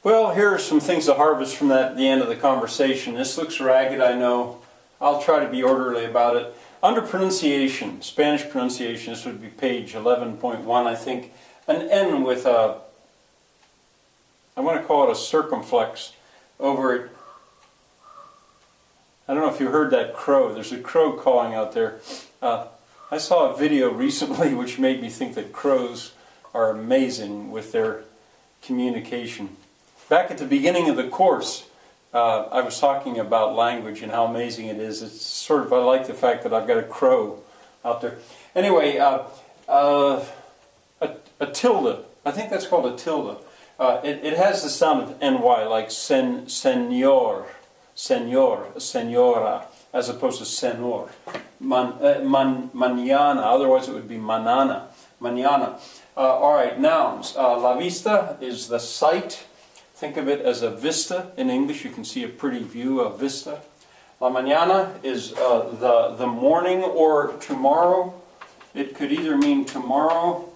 Well, here are some things to harvest from the end of the conversation. This looks ragged, I know. I'll try to be orderly about it. Under pronunciation, Spanish pronunciation, this would be page 11.1, I think. An N with a, I want to call it a circumflex over it. I don't know if you heard that crow. There's a crow calling out there. I saw a video recently which made me think that crows are amazing with their communication. Back at the beginning of the course, I was talking about language and how amazing it is. It's sort of, I like the fact that I've got a crow out there. Anyway, a tilde. I think that's called a tilde. It has the sound of ny, like senor, senora, as opposed to senor. Mañana, otherwise it would be manana. Mañana. All right, nouns. La vista is the sight. Think of it as a vista. In English, you can see a pretty view, a vista. La mañana is the morning or tomorrow. It could either mean tomorrow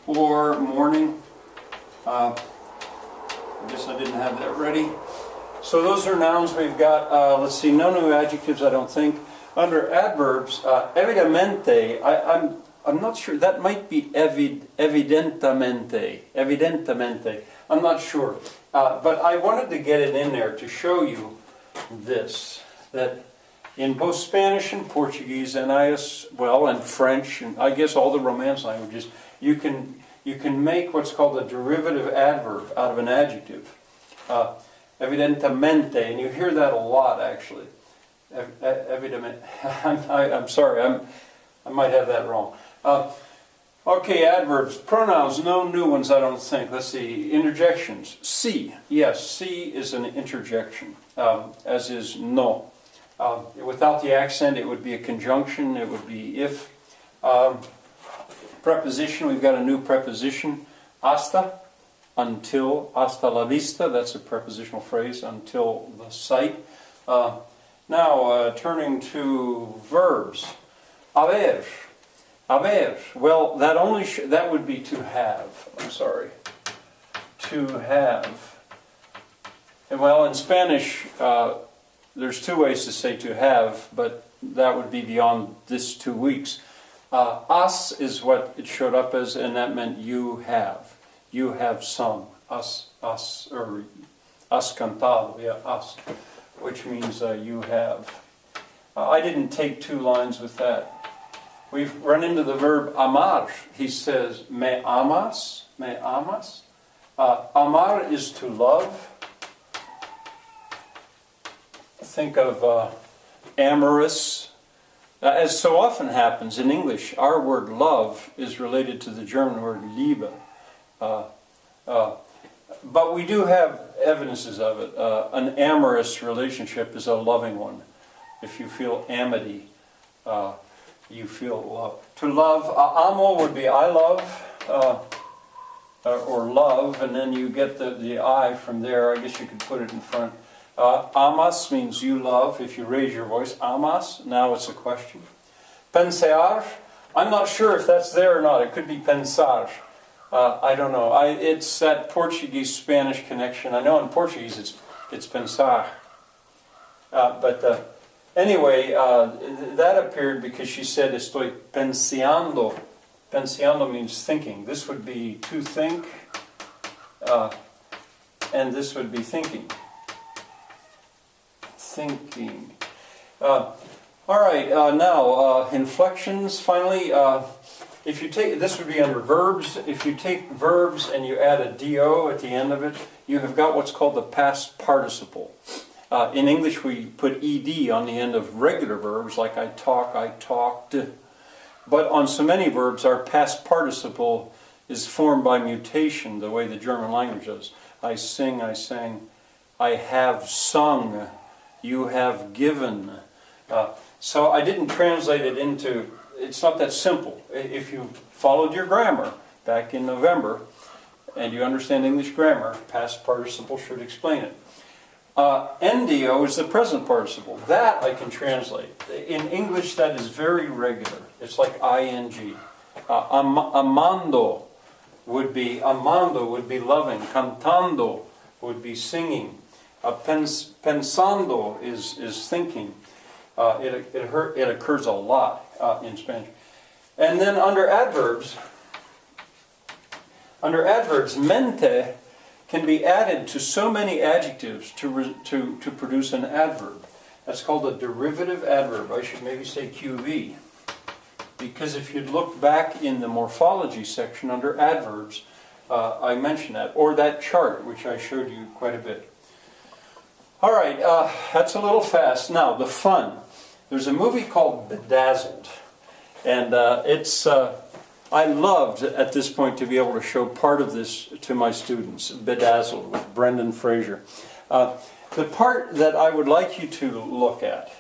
or morning. I guess I didn't have that ready. So those are nouns we've got. Let's see, no new adjectives, I don't think. Under adverbs, evidentemente, I'm not sure. That might be evidentemente. Evidentemente. I'm not sure. But I wanted to get it in there to show you this. That in both Spanish and Portuguese, and and French, and I guess all the Romance languages, you can make what's called a derivative adverb out of an adjective. Evidentemente, and you hear that a lot actually. Evidentemente. I'm sorry, I might have that wrong. Okay, adverbs, pronouns, no new ones I don't think. Let's see, interjections. Si, yes, si is an interjection, as is no. Without the accent it would be a conjunction, it would be if. Preposition, we've got a new preposition, hasta, until, hasta la vista, that's a prepositional phrase, until the sight. Now, turning to verbs. Haber. Haber. Well, that would be to have. I'm sorry. To have. And well, in Spanish, there's two ways to say to have, but that would be beyond this 2 weeks. Has is what it showed up as, and that meant you have. You have sung. Has cantado. Yeah, has. Which means you have. I didn't take 2 lines with that. We've run into the verb amar. He says, me amas? Me amas? Amar is to love. Think of amorous. As so often happens in English, our word love is related to the German word Liebe. But we do have evidences of it. An amorous relationship is a loving one. If you feel amity, you feel love. To love, amo would be I love, or love, and then you get the I from there. I guess you could put it in front. Amas means you love. If you raise your voice, amas, now it's a question. Pensar, I'm not sure if that's there or not. It could be pensar. I don't know. It's that Portuguese-Spanish connection. I know in Portuguese it's pensar. Anyway, that appeared because she said, estoy pensando. Pensando means thinking. This would be to think, and this would be thinking. Thinking. All right, now, inflections, finally. If you take, this would be under verbs. If you take verbs and you add a do at the end of it, you have got what's called the past participle. In English, we put ed on the end of regular verbs, like I talked. But on so many verbs, our past participle is formed by mutation, the way the German language does. I sing, I sang. I have sung. You have given. So I didn't translate it into, it's not that simple. If you followed your grammar back in November, and you understand English grammar, past participle should explain it. NDO is the present participle. That I can translate. In English, that is very regular. It's like ing. Amando would be loving. Cantando would be singing. Pensando is thinking. It occurs a lot in Spanish. And then under adverbs, mente can be added to so many adjectives to produce an adverb. That's called a derivative adverb. I should maybe say QV. Because if you'd look back in the morphology section under adverbs, I mentioned that. Or that chart, which I showed you quite a bit. All right, that's a little fast. Now, the fun. There's a movie called Bedazzled. And I loved at this point to be able to show part of this to my students. Bedazzled with Brendan Fraser. The part that I would like you to look at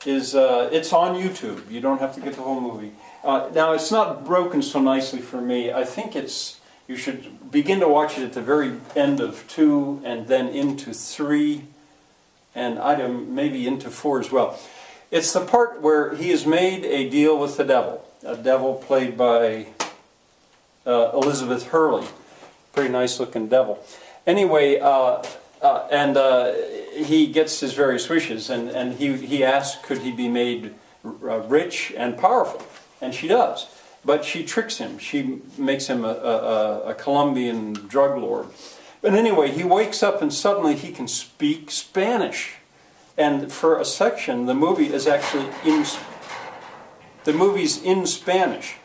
is, it's on YouTube. You don't have to get the whole movie. Now, it's not broken so nicely for me. I think you should begin to watch it at the very end of 2 and then into 3 and maybe into 4 as well. It's the part where he has made a deal with the devil. A devil played by Elizabeth Hurley. Pretty nice looking devil. Anyway, he gets his various wishes, and he asks could he be made rich and powerful, and she does. But she tricks him. She makes him a Colombian drug lord. But anyway, he wakes up and suddenly he can speak Spanish. And for a section, the movie is actually in Spanish.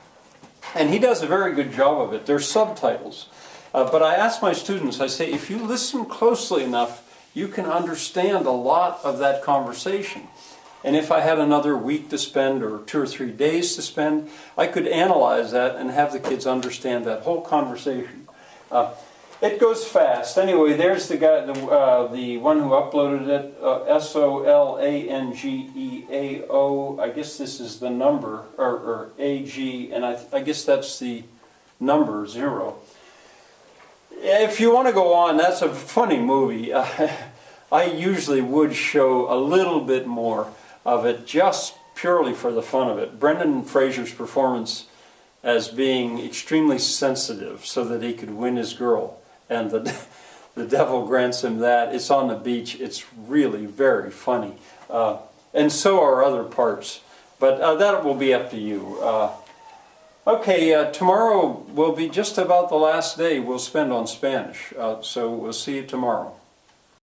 And he does a very good job of it. There's subtitles. But I ask my students, I say, if you listen closely enough, you can understand a lot of that conversation. And if I had another week to spend or 2 or 3 days to spend, I could analyze that and have the kids understand that whole conversation. It goes fast. Anyway, there's the guy, the one who uploaded it, SOLANGEAO. I guess this is the number, or AG, and I guess that's the number 0. If you want to go on, that's a funny movie. I usually would show a little bit more of it just purely for the fun of it. Brendan Fraser's performance as being extremely sensitive so that he could win his girl. And the devil grants him that. It's on the beach. It's really very funny. And so are other parts. But that will be up to you. Okay, tomorrow will be just about the last day we'll spend on Spanish. So we'll see you tomorrow.